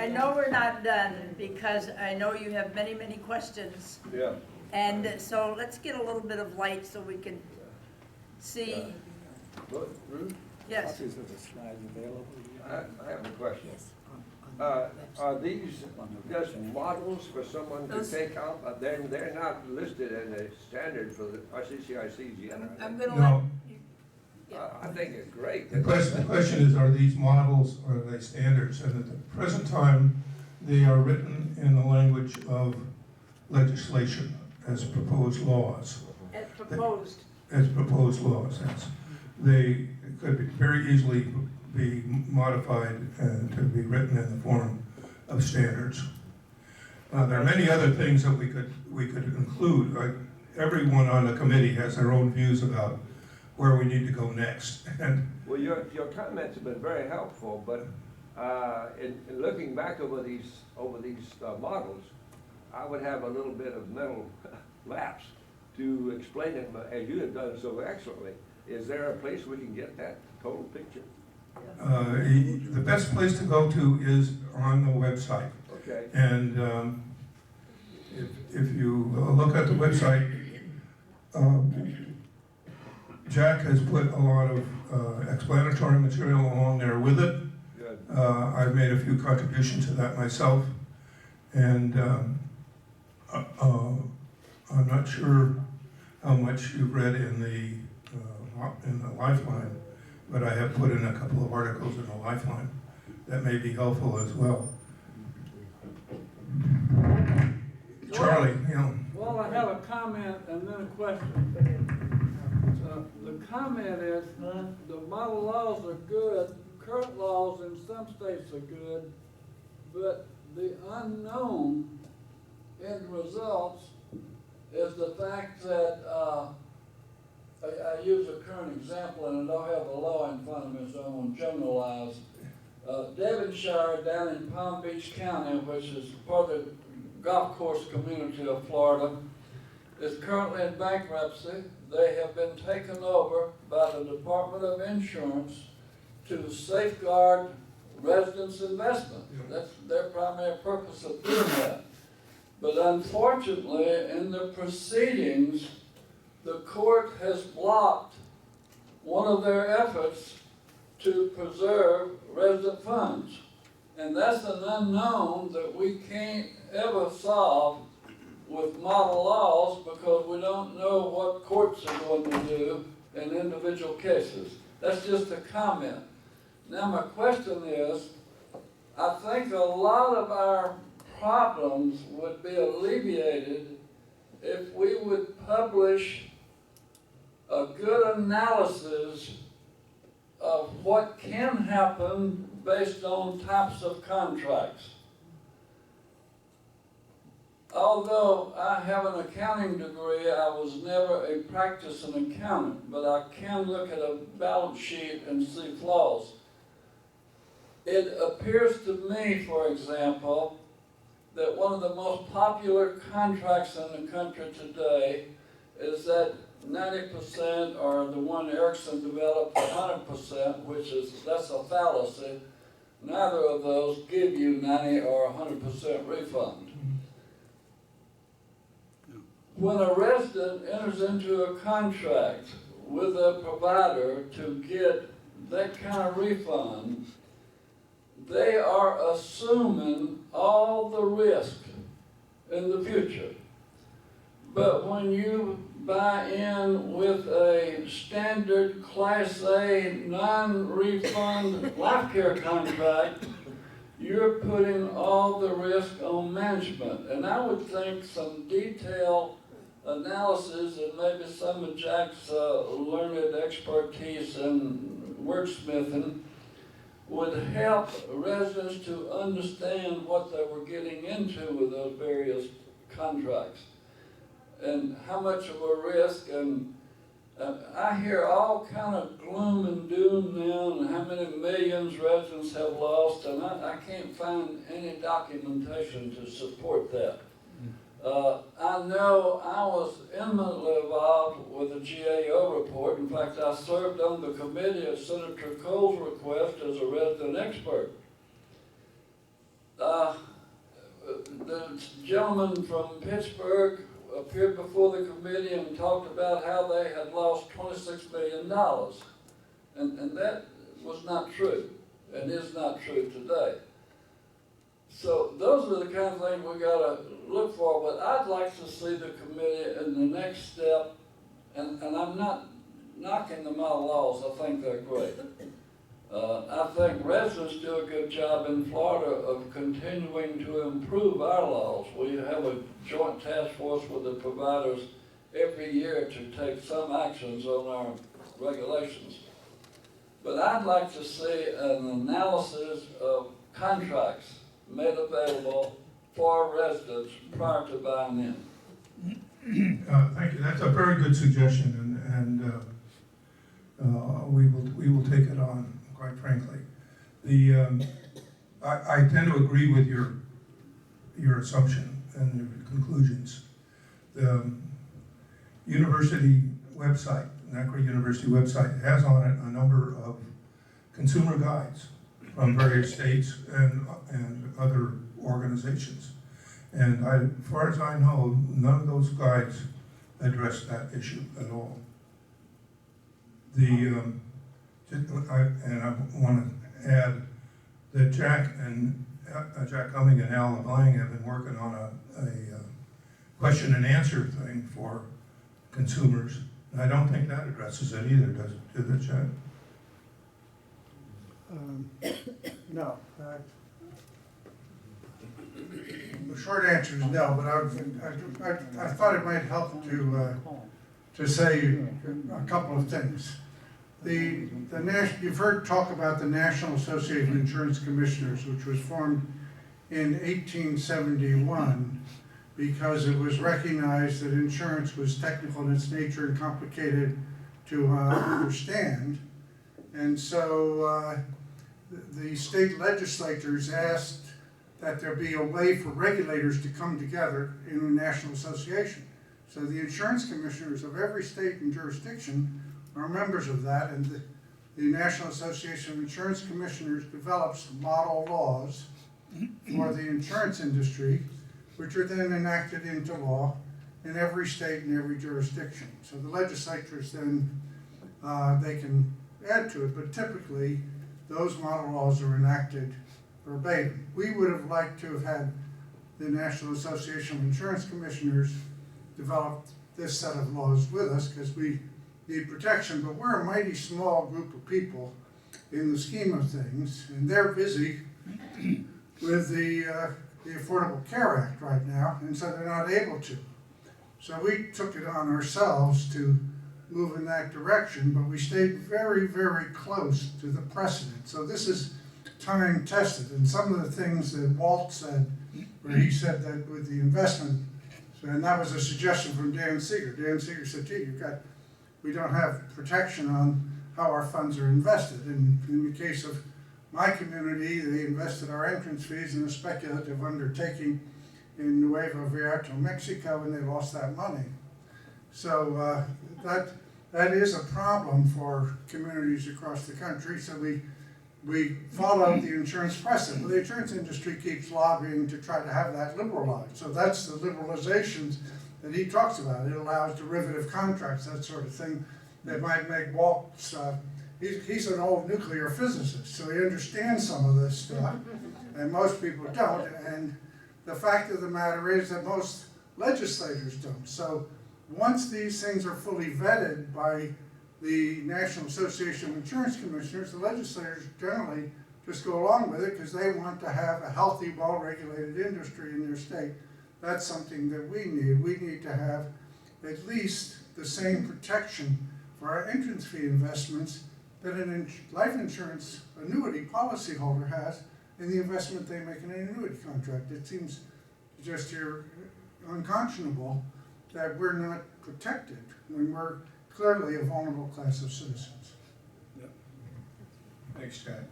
I know we're not done because I know you have many, many questions. Yeah. And so let's get a little bit of light so we can see. What, Ruth? Yes. Copies of the slides available? I have a question. Are these just models for someone to Those- take out? They're not listed in the standard for the RCCICs yet. are they? I'm gonna No. let you. Yeah. I think it's great. The question is, are these models, or are they standards? And at the present time, they are written in the language of legislation as proposed laws. As proposed. As proposed laws, yes. They could very easily be modified and to be written in the form of standards. There are many other things that we could include. Everyone on the committee has their own views about where we need to go next. And Well, your comments have been very helpful, but in looking back over these models, I would have a little bit of mental lapse to explain them as you have done so excellently. Is there a place we can get that total picture? the best place to go to is on the website. Okay. And if you look at the website, Jack has put a lot of explanatory material along there with it. Good. I've made a few contributions to that myself, and I'm not sure how much you've read in the Lifeline, but I have put in a couple of articles in the Lifeline that may be helpful as well. Charlie, you know. Well, I have a comment and then a question. The comment is, the model laws are good, current laws in some states are good, but the unknown end results is the fact that, I use a current example and I don't have the law in front of me, so I'm going to generalize. Devonshire down in Palm Beach County, which is part of the golf course community of Florida, is currently in bankruptcy. They have been taken over by the Department of Insurance to safeguard residents' investment. That's their primary purpose of doing that. But unfortunately, in the proceedings, the court has blocked one of their efforts to preserve resident funds. And that's an unknown that we can't ever solve with model laws because we don't know what courts are going to do in individual cases. That's just a comment. Now my question is, I think a lot of our problems would be alleviated if we would publish a good analysis of what can happen based on types of contracts. Although I have an accounting degree, I was never a practicing accountant, but I can look at a balance sheet and see flaws. It appears to me, for example, that one of the most popular contracts in the country today is that 90%, or the one Erickson developed, 100%, that's a fallacy. Neither of those give you 90 or 100% refund. When a resident enters into a contract with a provider to get that kind of refund, they are assuming all the risk in the future. But when you buy in with a standard Class A non-refund life care contract, you're putting all the risk on management. And I would think some detailed analysis and maybe some of Jack's learned expertise in wordsmithing would help residents to understand what they were getting into with those various contracts and how much of a risk. And I hear all kind of gloom and doom now and how many millions residents have lost, and I can't find any documentation to support that. I know I was intimately involved with the GAO report. In fact, I served on the committee at Senator Cole's request as a resident expert. The gentleman from Pittsburgh appeared before the committee and talked about how they had lost $26 million. And that was not true, and is not true today. So those are the kind of things we gotta look for, but I'd like to see the committee in the next step, and I'm not knocking the model laws, I think they're great. I think residents do a good job in Florida of continuing to improve our laws. We have a joint task force with the providers every year to take some actions on our regulations. But I'd like to see an analysis of contracts made available for residents prior to buying in. Thank you. That's a very good suggestion, and we will take it on, quite frankly. I tend to agree with your assumption and your conclusions. The university website, NACRA University website, has on it a number of consumer guides from various states and other organizations. And as far as I know, none of those guides address that issue at all. And I want to add that Jack Cumming and Al LeBlanc have been working on a question and answer thing for consumers. And I don't think that addresses it either, does it, Jack? No. The short answer is no, but I thought it might help to say a couple of things. You've heard talk about the National Association of Insurance Commissioners, which was formed in 1871 because it was recognized that insurance was technical in its nature and complicated to understand. And so the state legislatures asked that there be a way for regulators to come together in a national association. So the insurance commissioners of every state and jurisdiction are members of that, and the National Association of Insurance Commissioners develops model laws for the insurance industry, which are then enacted into law in every state and every jurisdiction. So the legislatures then, they can add to it, but typically those model laws are enacted verbatim. We would have liked to have had the National Association of Insurance Commissioners develop this set of laws with us because we need protection, but we're a mighty small group of people in the scheme of things, and they're busy with the Affordable Care Act right now, and so they're not able to. So we took it on ourselves to move in that direction, but we stayed very, very close to the precedent. So this is time tested, and some of the things that Walt said, where he said that with the investment, and that was a suggestion from Dan Seeger. Dan Seeger said, gee, we don't have protection on how our funds are invested. And in the case of my community, they invested our entrance fees in a speculative undertaking in Nuevo Vierto, Mexico, and they lost that money. So that is a problem for communities across the country. So we follow the insurance precedent. But the insurance industry keeps lobbying to try to have that liberalized. So that's the liberalizations that he talks about. It allows derivative contracts, that sort of thing, that might make Walt's, he's an old nuclear physicist, so he understands some of this stuff, and most people don't. And the fact of the matter is that most legislators don't. So once these things are fully vetted by the National Association of Insurance Commissioners, the legislators generally just go along with it because they want to have a healthy, well-regulated industry in their state. That's something that we need. We need to have at least the same protection for our entrance fee investments that a life insurance annuity policyholder has in the investment they make in an annuity contract. It seems just unconscionable that we're not protected when we're clearly a vulnerable class of citizens. Yep. Thanks, Chad.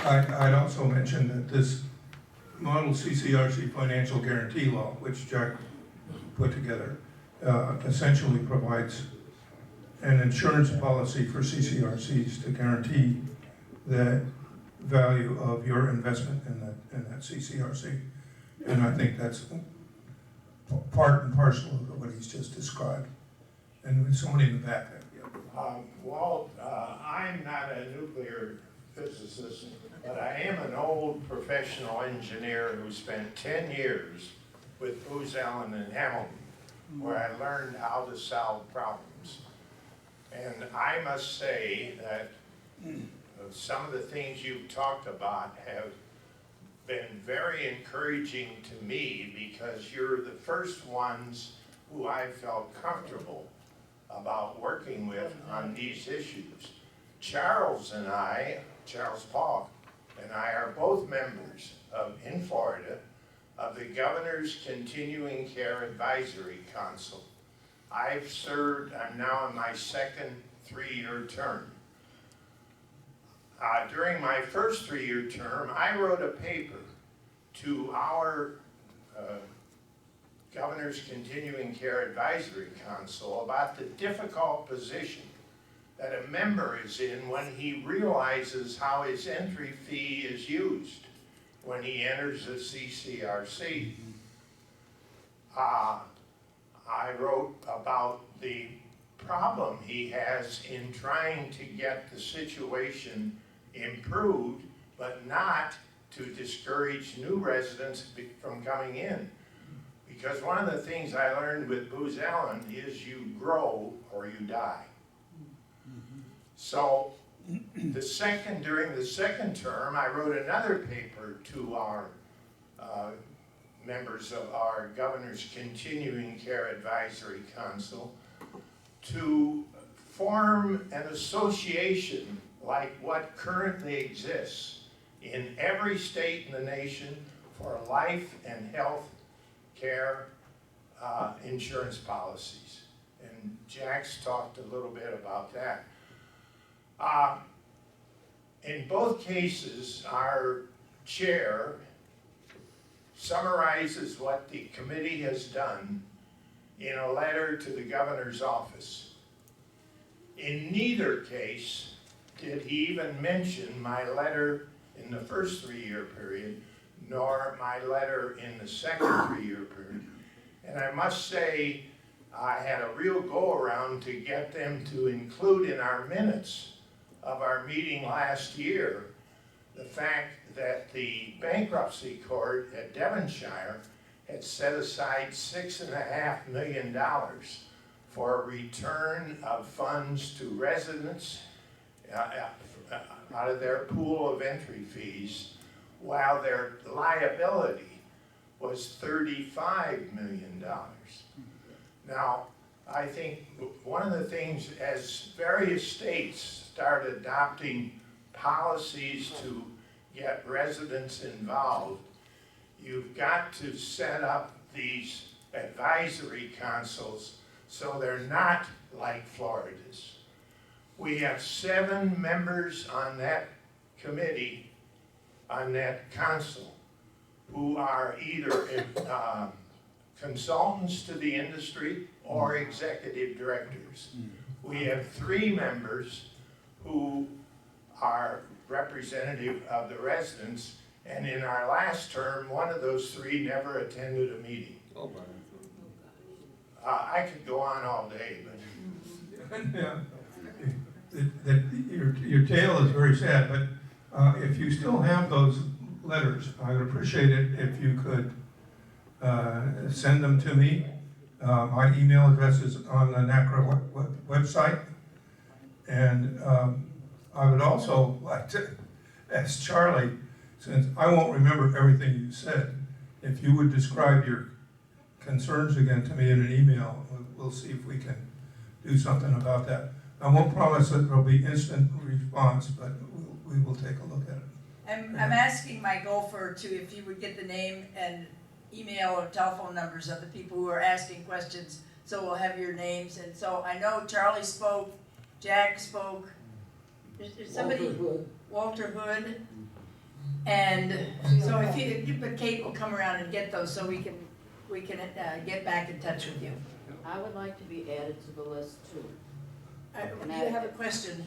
I'd also mention that this model CCRC financial guarantee law, which Jack put together, essentially provides an insurance policy for CCRCs to guarantee the value of your investment in that CCRC. And I think that's part and parcel of what he's just described. And with somebody in the back there. Walt, I'm not a nuclear physicist, but I am an old professional engineer who spent 10 years with Booz Allen and Hamilton, where I learned how to solve problems. And I must say that some of the things you've talked about have been very encouraging to me, because you're the first ones who I felt comfortable about working with on these issues. Charles Paul and I are both members in Florida of the Governor's Continuing Care Advisory Council. I'm now in my second 3-year term. During my first 3-year term, I wrote a paper to our Governor's Continuing Care Advisory Council about the difficult position that a member is in when he realizes how his entry fee is used when he enters a CCRC. I wrote about the problem he has in trying to get the situation improved, but not to discourage new residents from coming in. Because one of the things I learned with Booz Allen is you grow or you die. So during the second term, I wrote another paper to our members of our Governor's Continuing Care Advisory Council to form an association like what currently exists in every state in the nation for life and health care insurance policies. And Jack's talked a little bit about that. In both cases, our chair summarizes what the committee has done in a letter to the governor's office. In neither case did he even mention my letter in the first 3-year period, nor my letter in the second 3-year period. And I must say, I had a real go-around to get them to include in our minutes of our meeting last year the fact that the bankruptcy court at Devonshire had set aside $6.5 million for a return of funds to residents out of their pool of entry fees, while their liability was $35 million. Now, I think one of the things, as various states start adopting policies to get residents involved, you've got to set up these advisory councils so they're not like Florida's. We have 7 members on that committee, on that council, who are either consultants to the industry or executive directors. We have 3 members who are representative of the residents, and in our last term, one of those 3 never attended a meeting. Oh, my. I could go on all day, but Yeah. Your tale is very sad, but if you still have those letters, I would appreciate it if you could send them to me. My email address is on the NACRA website. And I would also like to ask Charlie, since I won't remember everything you said, if you would describe your concerns again to me in an email. We'll see if we can do something about that. I won't promise that there'll be instant response, but we will take a look at it. I'm asking my gopher to, if you would get the name and email or telephone numbers of the people who are asking questions, so we'll have your names. And so I know Charlie spoke, Jack spoke, there's somebody, Walter Hood. And so but Kate will come around and get those so we can get back in touch with you. I would like to be added to the list too. You have a question,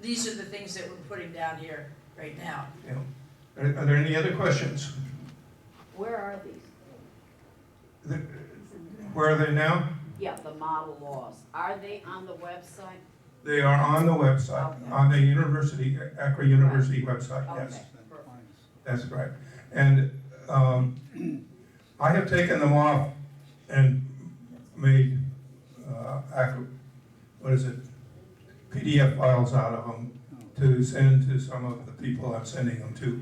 these are the things that we're putting down here right now. Yeah. Are there any other questions? Where are these? Where are they now? Yeah, the model laws. Are they on the website? They are on the website, Okay. on the university, Akron University website, yes. Okay, perfect. That's right. And I have taken them off and made, PDF files out of them to send to some of the people I'm sending them to.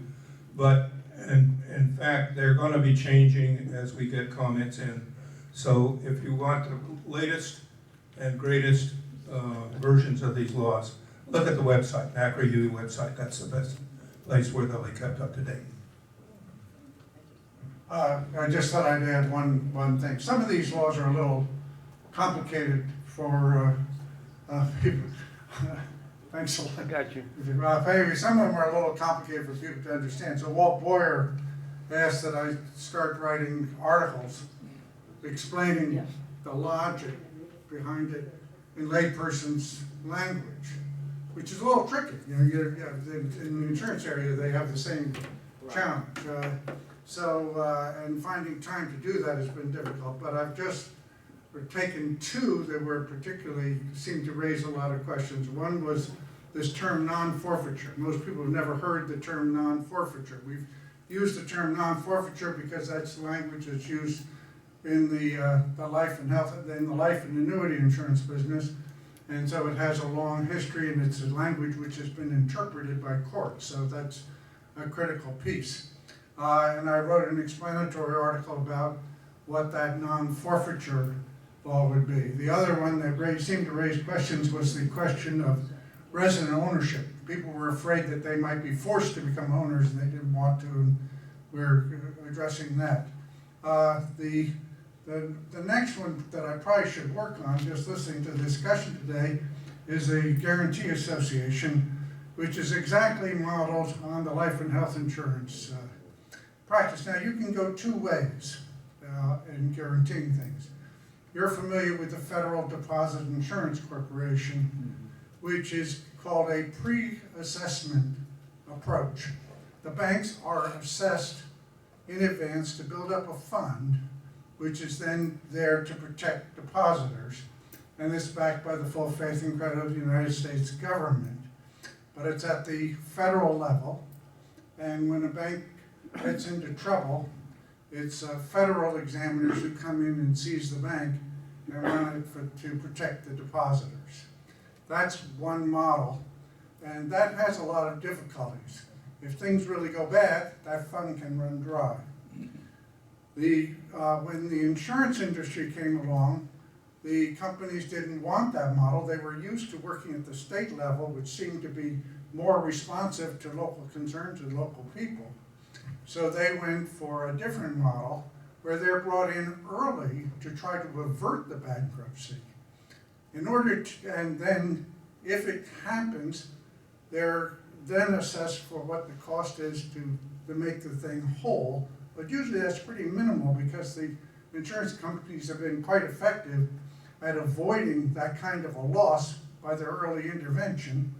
But in fact, they're going to be changing as we get comments in. So if you want the latest and greatest versions of these laws, look at the website, Akron U website. That's the best place where they'll be kept up to date. I just thought I'd add one thing. Some of these laws are a little complicated for people. Thanks a lot. I got you. Maybe some of them are a little complicated for people to understand. So Walt Boyer asked that I start writing articles explaining Yes. the logic behind it in layperson's language, which is a little tricky. You know, in the insurance area, they have the same challenge. And finding time to do that has been difficult, but I've just taken two that were particularly, seemed to raise a lot of questions. One was this term non-forfeiture. Most people have never heard the term non-forfeiture. We've used the term non-forfeiture because that's the language that's used in the life and health, in the life and annuity insurance business. And so it has a long history, and it's a language which has been interpreted by courts. So that's a critical piece. And I wrote an explanatory article about what that non-forfeiture law would be. The other one that seemed to raise questions was the question of resident ownership. People were afraid that they might be forced to become owners and they didn't want to, and we're addressing that. The next one that I probably should work on, just listening to the discussion today, is a guarantee association, which is exactly modeled on the life and health insurance practice. Now, you can go two ways in guaranteeing things. You're familiar with the Federal Deposit Insurance Corporation, which is called a pre-assessment approach. The banks are assessed in advance to build up a fund, which is then there to protect depositors. And this is backed by the full faith and credit of the United States government. But it's at the federal level, and when a bank gets into trouble, it's federal examiners who come in and seize the bank and run it to protect the depositors. That's one model, and that has a lot of difficulties. If things really go bad, that fund can run dry. When the insurance industry came along, the companies didn't want that model. They were used to working at the state level, which seemed to be more responsive to local concerns and local people. So they went for a different model where they're brought in early to try to avert the bankruptcy. And then if it happens, they're then assessed for what the cost is to make the thing whole. But usually that's pretty minimal because the insurance companies have been quite effective at avoiding that kind of a loss by their early intervention.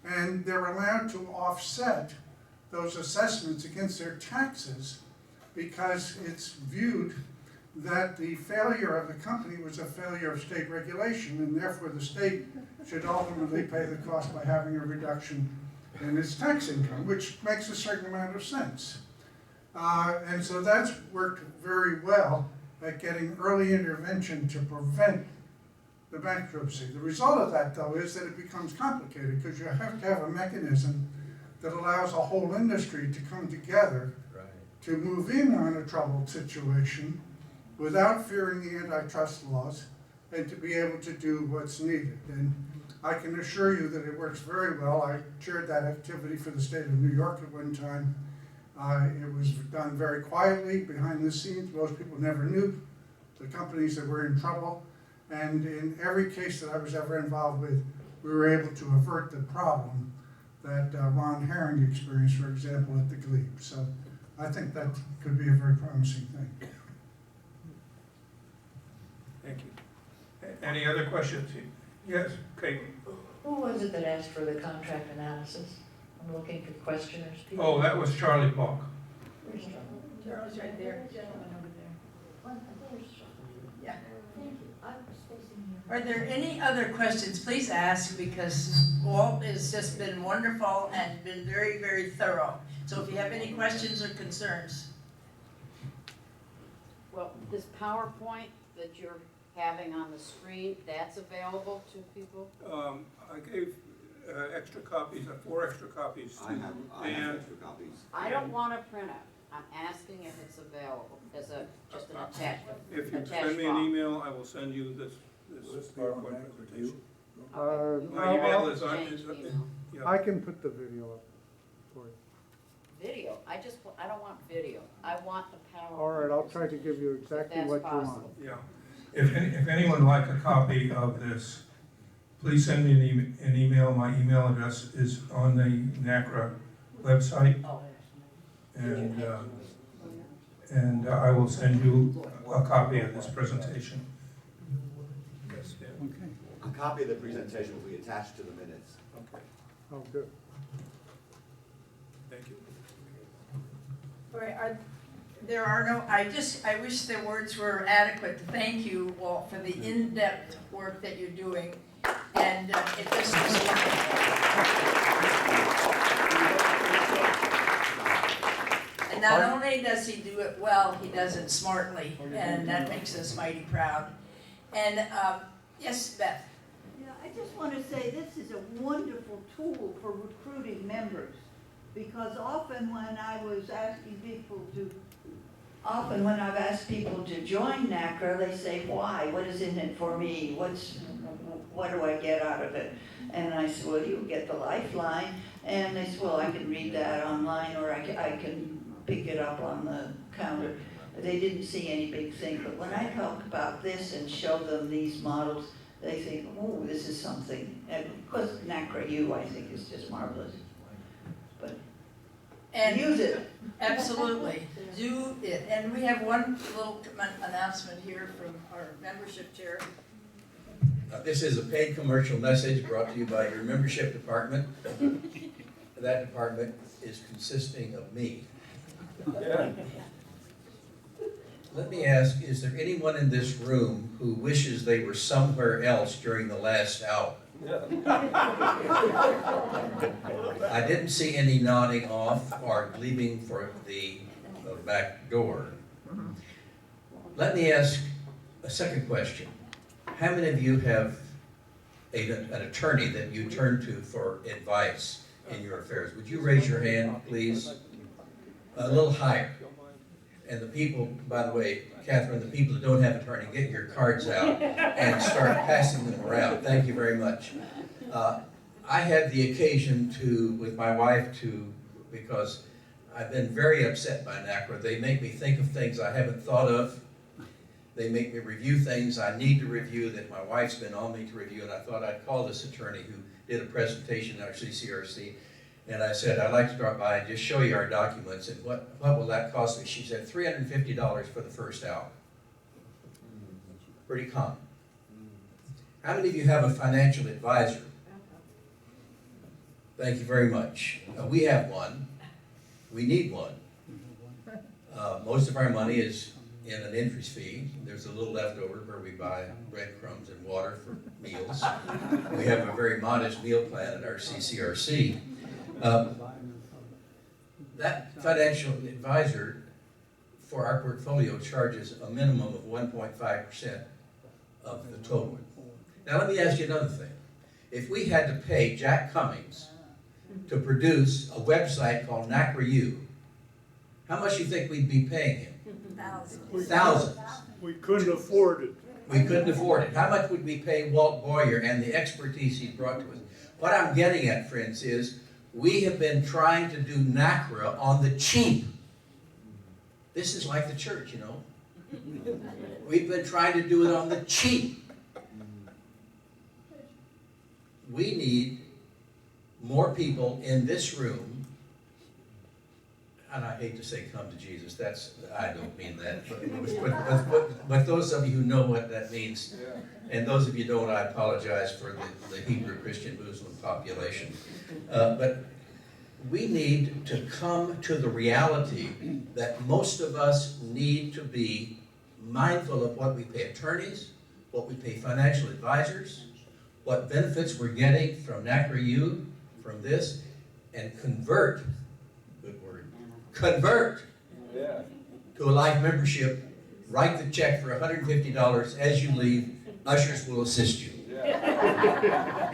And they're allowed to offset those assessments against their taxes because it's viewed that the failure of the company was a failure of state regulation, and therefore the state should ultimately pay the cost by having a reduction in its tax income, which makes a certain amount of sense. And so that's worked very well at getting early intervention to prevent the bankruptcy. The result of that, though, is that it becomes complicated because you have to have a mechanism that allows a whole industry to come together to move in on a troubled situation without fearing the antitrust laws and to be able to do what's needed. And I can assure you that it works very well. I chaired that activity for the state of New York at one time. It was done very quietly behind the scenes. Most people never knew the companies that were in trouble. And in every case that I was ever involved with, we were able to avert the problem that Ron Herring experienced, for example, at the Glebe. So I think that could be a very promising thing. Thank you. Any other questions? Yes, Kate. Who was it that asked for the contract analysis? I'm looking for questioners. Oh, that was Charlie Falk. Where's Charlie? Charlie's right there, gentleman over there. There's Charlie. Yeah. Thank you. I was facing here. Are there any other questions? Please ask, because Walt has just been wonderful and been very, very thorough. So if you have any questions or concerns. Well, this PowerPoint that you're having on the screen, that's available to people? I gave extra copies, 4 extra copies. I have extra copies. I don't want a printout. I'm asking if it's available as just an attachment. If you attached send me an file. email, I will send you this PowerPoint presentation. My Okay. email is on, Change email. yeah. I can put the video up for you. Video, I don't want video. I want the PowerPoint. All right, I'll try to give you exactly That's what you want. possible. Yeah. If anyone would like a copy of this, please send me an email. My email address is on the NACRA website. And I will send you a copy of this presentation. Yes, Dan. Okay. A copy of the presentation will be attached to the minutes. Okay, Oh, good. thank you. All right, there are no, I wish the words were adequate to thank you, Walt, for the in-depth work that you're doing. And it just and not only does he do it well, he does it smartly, and that makes us mighty proud. And, yes, Beth? Yeah, I just want to say this is a wonderful tool for recruiting members, because often when I've asked people to join NACRA, they say, why? What is in it for me? What do I get out of it? And I said, well, you get the lifeline. And they said, well, I can read that online, or I can pick it up on the counter. They didn't see any big thing, but when I talk about this and show them these models, they think, oh, this is something. And of course, NACRA U, I think, is just marvelous. But And use it. Absolutely, do it. And we have one little announcement here from our membership chair. This is a paid commercial message brought to you by your membership department. That department is consisting of me. Yeah. Let me ask, is there anyone in this room who wishes they were somewhere else during the last hour? I didn't see any nodding off or leaving for the back door. Let me ask a second question. How many of you have an attorney that you turn to for advice in your affairs? Would you raise your hand, please? A little higher. And the people, by the way, Catherine, the people that don't have an attorney, get your cards out and start passing them around. Thank you very much. I had the occasion with my wife because I've been very upset by NACRA. They make me think of things I haven't thought of. They make me review things I need to review that my wife's been on me to review, and I thought I'd call this attorney who did a presentation at our CCRC. And I said, I'd like to drop by and just show you our documents, and what will that cost me? She said, $350 for the first hour. Pretty common. How many of you have a financial advisor? Thank you very much. We have one. We need one. Most of our money is in an interest fee. There's a little left over where we buy breadcrumbs and water for meals. We have a very modest meal plan at our CCRC. That financial advisor for our portfolio charges a minimum of 1.5% of the total. Now let me ask you another thing. If we had to pay Jack Cummings to produce a website called NACRA U, how much do you think we'd be paying him? Thousands. We couldn't afford it. We couldn't afford it. How much would we pay Walt Boyer and the expertise he's brought to us? What I'm getting at, friends, is we have been trying to do NACRA on the cheap. This is like the church, you know. We've been trying to do it on the cheap. We need more people in this room. and I hate to say come to Jesus, I don't mean that, but those of you who know what that means, Yeah. and those of you who don't, I apologize for the Hebrew Christian Muslim population. But we need to come to the reality that most of us need to be mindful of what we pay attorneys, what we pay financial advisors, what benefits we're getting from NACRA-U, from this, and convert, good word, convert Yeah. to a life membership, write the check for $150 as you leave, ushers will assist you. Yeah.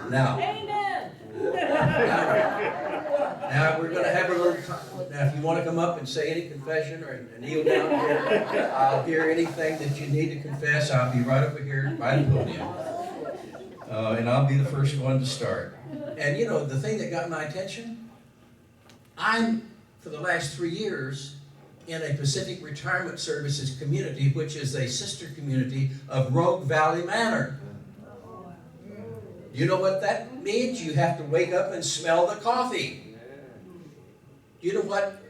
Now, Amen. now we're gonna have a little time. Now, if you wanna come up and say any confession or kneel down here, I'll hear anything that you need to confess. I'll be right over here by the podium. And I'll be the first one to start. And you know, the thing that got my attention, I'm, for the last 3 years, in a Pacific Retirement Services community, which is a sister community of Rogue Valley Manor. You know what that means? You have to wake up and smell the coffee. You know what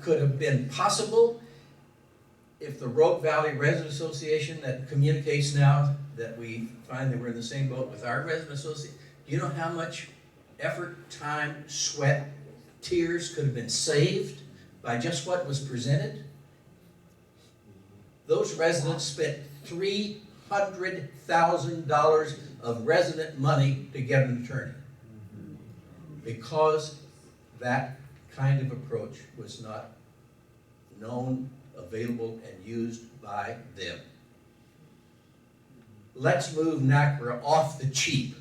could have been possible if the Rogue Valley Resident Association that communicates now that we find that we're in the same boat with our resident association, do you know how much effort, time, sweat, tears could have been saved by just what was presented? Those residents spent $300,000 of resident money to get an attorney because that kind of approach was not known, available, and used by them. Let's move NACRA off the cheap.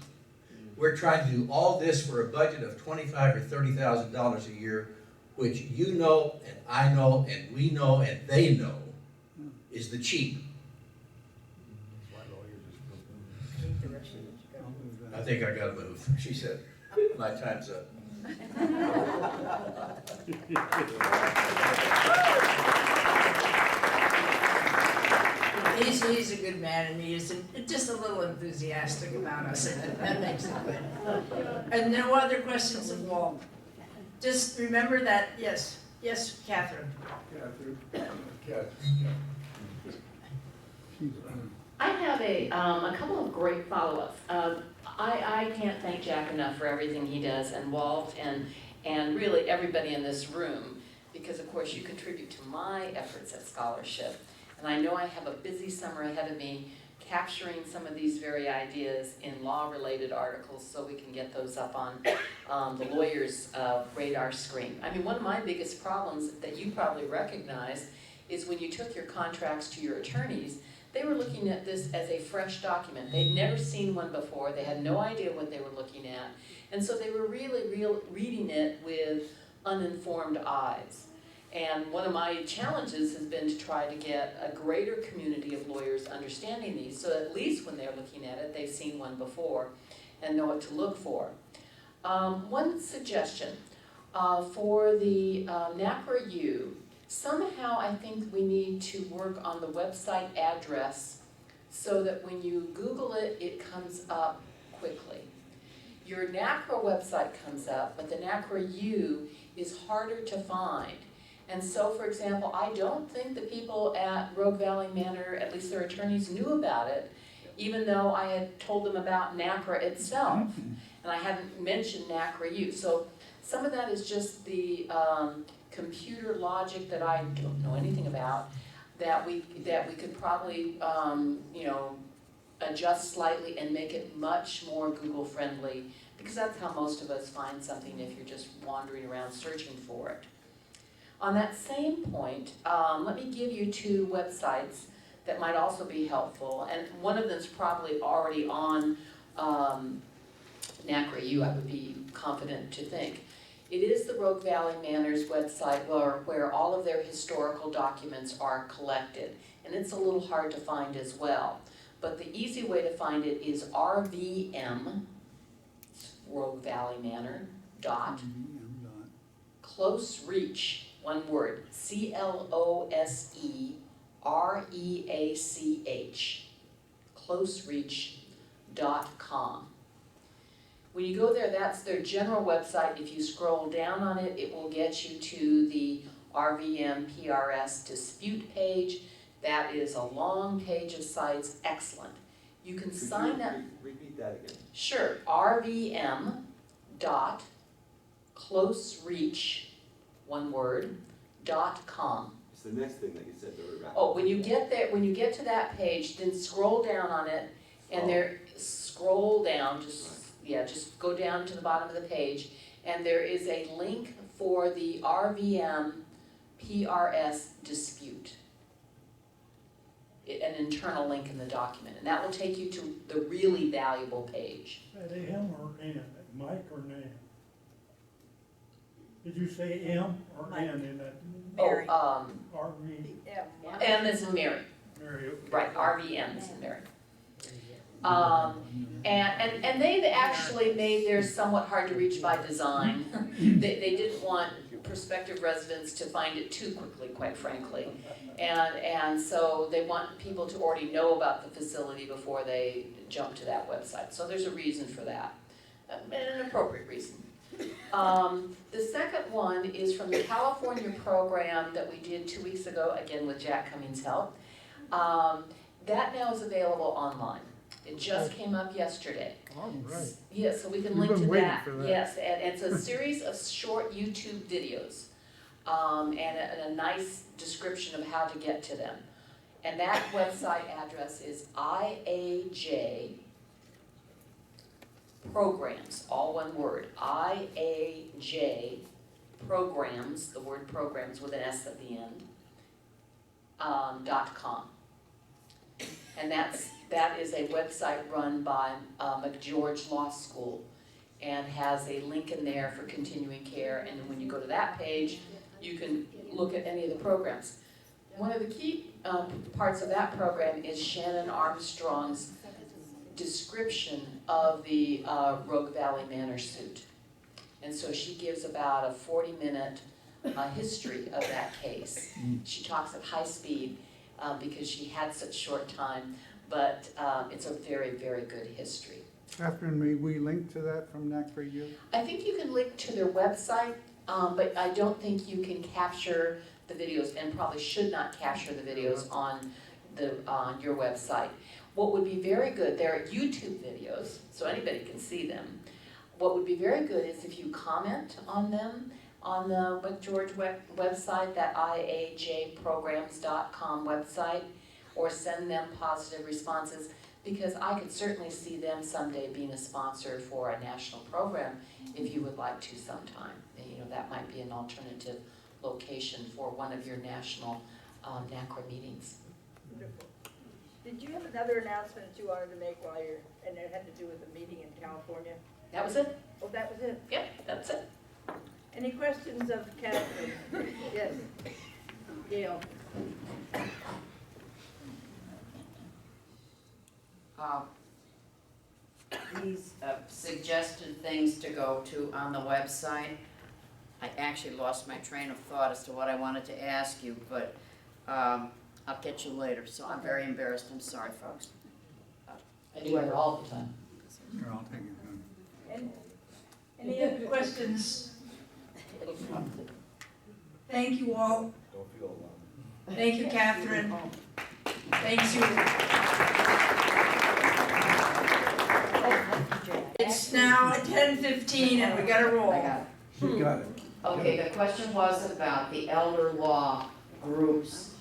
We're trying to do all this for a budget of $25,000 or $30,000 a year, which you know, and I know, and we know, and they know, is the cheap. I think I gotta move, she said. My time's up. He's a good man, and he is just a little enthusiastic about us, and that makes it good. And no other questions of Walt? Just remember that, yes, Catherine. I have a couple of great follow-ups. I can't thank Jack enough for everything he does, and Walt, and really everybody in this room, because of course you contribute to my efforts at scholarship. And I know I have a busy summer ahead of me capturing some of these very ideas in law-related articles so we can get those up on the lawyer's radar screen. I mean, one of my biggest problems that you probably recognize is when you took your contracts to your attorneys, they were looking at this as a fresh document. They'd never seen one before. They had no idea what they were looking at. And so they were really reading it with uninformed eyes. And one of my challenges has been to try to get a greater community of lawyers understanding these, so at least when they're looking at it, they've seen one before and know what to look for. One suggestion for the NACRA-U, somehow I think we need to work on the website address so that when you Google it, it comes up quickly. Your NACRA website comes up, but the NACRA-U is harder to find. And so, for example, I don't think the people at Rogue Valley Manor, at least their attorneys, knew about it, even though I had told them about NACRA itself. And I hadn't mentioned NACRA-U. So some of that is just the computer logic that I don't know anything about, that we could probably adjust slightly and make it much more Google friendly, because that's how most of us find something if you're just wandering around searching for it. On that same point, let me give you 2 websites that might also be helpful, and one of them is probably already on NACRA-U, I would be confident to think. It is the Rogue Valley Manor's website where all of their historical documents are collected, and it's a little hard to find as well. But the easy way to find it is RVM, Rogue Valley Manor, Close Reach, one word, CLOSEREACH, closereach.com. When you go there, that's their general website. If you scroll down on it, it will get you to the RVM PRS dispute page. That is a long page of sites, excellent. You can sign up. Repeat that again. Sure, RVM dot closereach, one word, .com. It's the next thing that you said very rapidly. Oh, when you get there, when you get to that page, then scroll down on it, and there, scroll down, just go down to the bottom of the page, and there is a link for the RVM PRS dispute. An internal link in the document, and that will take you to the really valuable page. M or N, Mike or Nan? Did you say M or Mike. N in that Mary. RV? Yeah. M is in Mary, Mary, okay. right, RVM is in Mary. And they've actually made theirs somewhat hard to reach by design. They didn't want prospective residents to find it too quickly, quite frankly. And so they want people to already know about the facility before they jump to that website. So there's a reason for that, an appropriate reason. The second one is from the California program that we did 2 weeks ago, again with Jack Cummings' help. That now is available online. It just came up yesterday. All right. Yes, so we can We've link to been waiting that. for that. Yes, and it's a series of short YouTube videos, and a nice description of how to get to them. And that website address is IAJ Programs, all one word, IAJ Programs, the word programs with an S at the end, .com. And that is a website run by McGeorge Law School and has a link in there for continuing care. And then when you go to that page, you can look at any of the programs. One of the key parts of that program is Shannon Armstrong's description of the Rogue Valley Manor suit. And so she gives about a 40-minute history of that case. She talks at high speed because she had such short time, but it's a very, very good history. Catherine, may we link to that from NACRA U? I think you can link to their website, but I don't think you can capture the videos, and probably should not capture the videos on your website. What would be very good, there are YouTube videos, so anybody can see them. What would be very good is if you comment on them on the McGeorge website, that IAJprograms.com website, or send them positive responses, because I could certainly see them someday being a sponsor for a national program if you would like to sometime. And, you know, that might be an alternative location for one of your national NACRA meetings. Wonderful. Did you have another announcement that you wanted to make while you're, and it had to do with the meeting in California? That was it? Oh, that was it? Yep, that's it. Any questions of Catherine? Yes. Gail? These suggested things to go to on the website. I actually lost my train of thought as to what I wanted to ask you, but I'll get you later, so I'm very embarrassed. I'm sorry, folks. I do it all the time. Here, I'll take it. Any other questions? Thank you, Walt. Don't feel alone. Thank you, Catherine. Thank you. It's now 10:15 and we gotta roll. I got it. You got it. Okay, the question was about the elder law groups.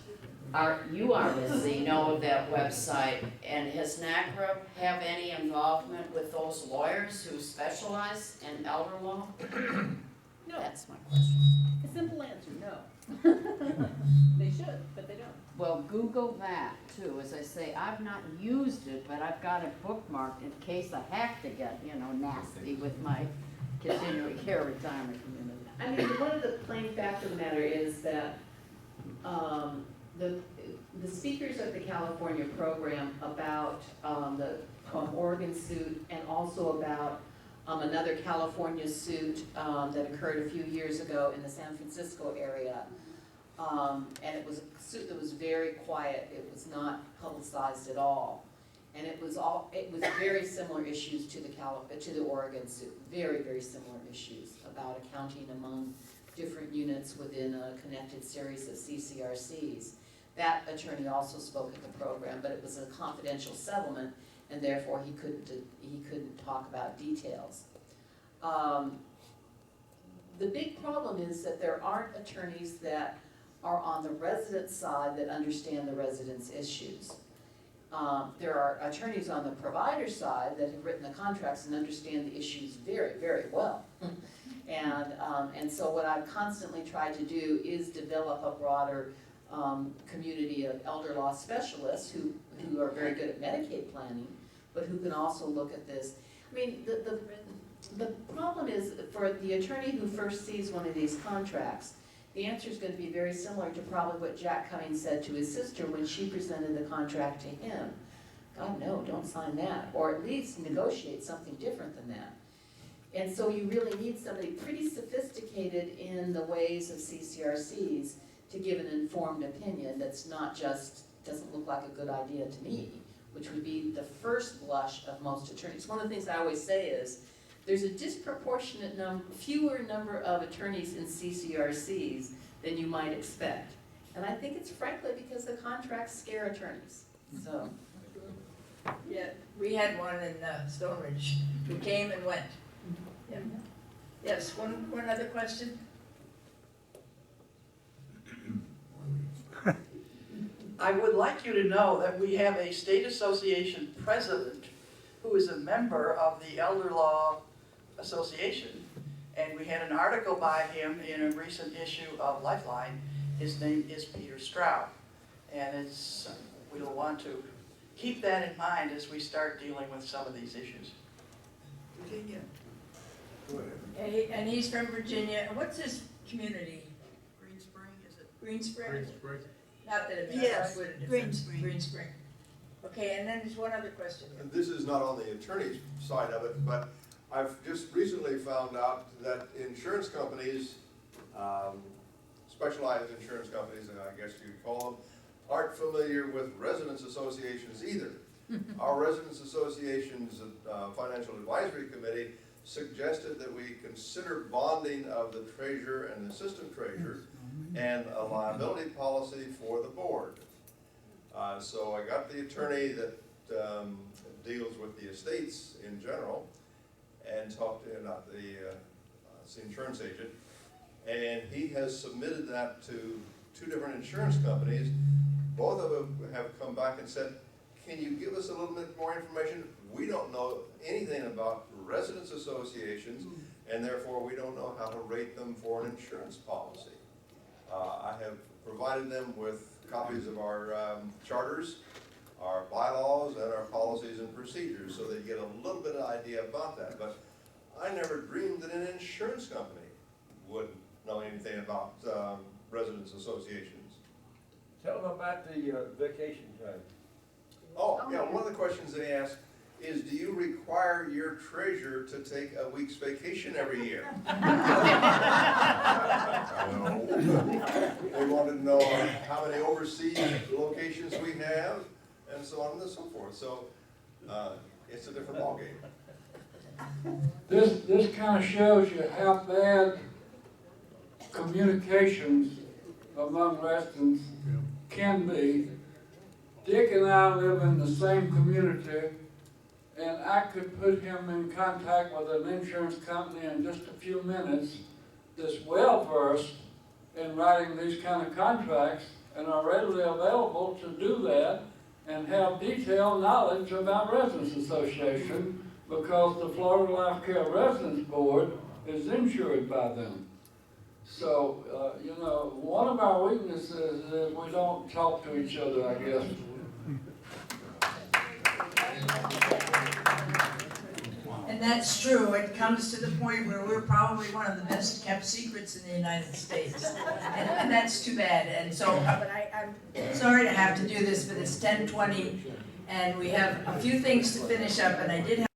You obviously know of that website, and has NACRA have any involvement with those lawyers who specialize in elder law? No. That's my question. A simple answer, no. They should, but they don't. Well, Google that too. As I say, I've not used it, but I've got it bookmarked in case I have to get, nasty with my continuing care retirement community. I mean, one of the plain fact of the matter is that the speakers of the California program about the Oregon suit, and also about another California suit that occurred a few years ago in the San Francisco area. And it was a suit that was very quiet. It was not publicized at all. And it was very similar issues to the Oregon suit, very, very similar issues about accounting among different units within a connected series of CCRCs. That attorney also spoke at the program, but it was a confidential settlement, and therefore he couldn't talk about details. The big problem is that there aren't attorneys that are on the resident side that understand the residents' issues. There are attorneys on the provider side that have written the contracts and understand the issues very, very well. And so what I've constantly tried to do is develop a broader community of elder law specialists who are very good at Medicaid planning, but who can also look at this. I mean, the problem is for the attorney who first sees one of these contracts, the answer is going to be very similar to probably what Jack Cummings said to his sister when she presented the contract to him. God, no, don't sign that, or at least negotiate something different than that. And so you really need somebody pretty sophisticated in the ways of CCRCs to give an informed opinion that's not just, doesn't look like a good idea to me, which would be the first blush of most attorneys. One of the things I always say is, there's a disproportionate fewer number of attorneys in CCRCs than you might expect. And I think it's frankly because the contracts scare attorneys, so. Yeah, we had one in Stonebridge who came and went. Yeah. Yes, one other question? I would like you to know that we have a state association president who is a member of the Elder Law Association, and we had an article by him in a recent issue of Lifeline. His name is Peter Straub, and we'll want to keep that in mind as we start dealing with some of these issues. Okay, yeah. Go ahead. And he's from Virginia. What's his community? Green Spring, is it? Green Spring? Green Spring. Not that it makes Yes, a difference. Green Spring. Green Spring. Okay, and then there's one other question. And this is not on the attorney's side of it, but I've just recently found out that insurance companies, specialized insurance companies, I guess you'd call them, aren't familiar with residents associations either. Our residents association's financial advisory committee suggested that we consider bonding of the treasurer and assistant treasurer and a liability policy for the board. So I got the attorney that deals with the estates in general and talked to not the insurance agent, and he has submitted that to 2 different insurance companies. Both of them have come back and said, can you give us a little bit more information? We don't know anything about residents associations, and therefore we don't know how to rate them for an insurance policy. I have provided them with copies of our charters, our bylaws, and our policies and procedures, so they get a little bit of idea about that. But I never dreamed that an insurance company would know anything about residents associations. Tell them about the vacation time. Oh, yeah, one of the questions they asked is, do you require your treasurer to take a week's vacation every year? No. They wanted to know how many overseas locations we have, and so on and so forth. So it's a different ballgame. This kind of shows you how bad communications among residents can be. Dick and I live in the same community, and I could put him in contact with an insurance company in just a few minutes that's well versed in writing these kind of contracts and are readily available to do that and have detailed knowledge about Residents Association because the Florida Life Care Residents Board is insured by them. So, you know, one of our weaknesses is we don't talk to each other, I guess. And that's true. It comes to the point where we're probably one of the best kept secrets in the United States. And that's too bad. And so, but I'm sorry to have to do this, but it's 10:20 and we have a few things to finish up, and I did have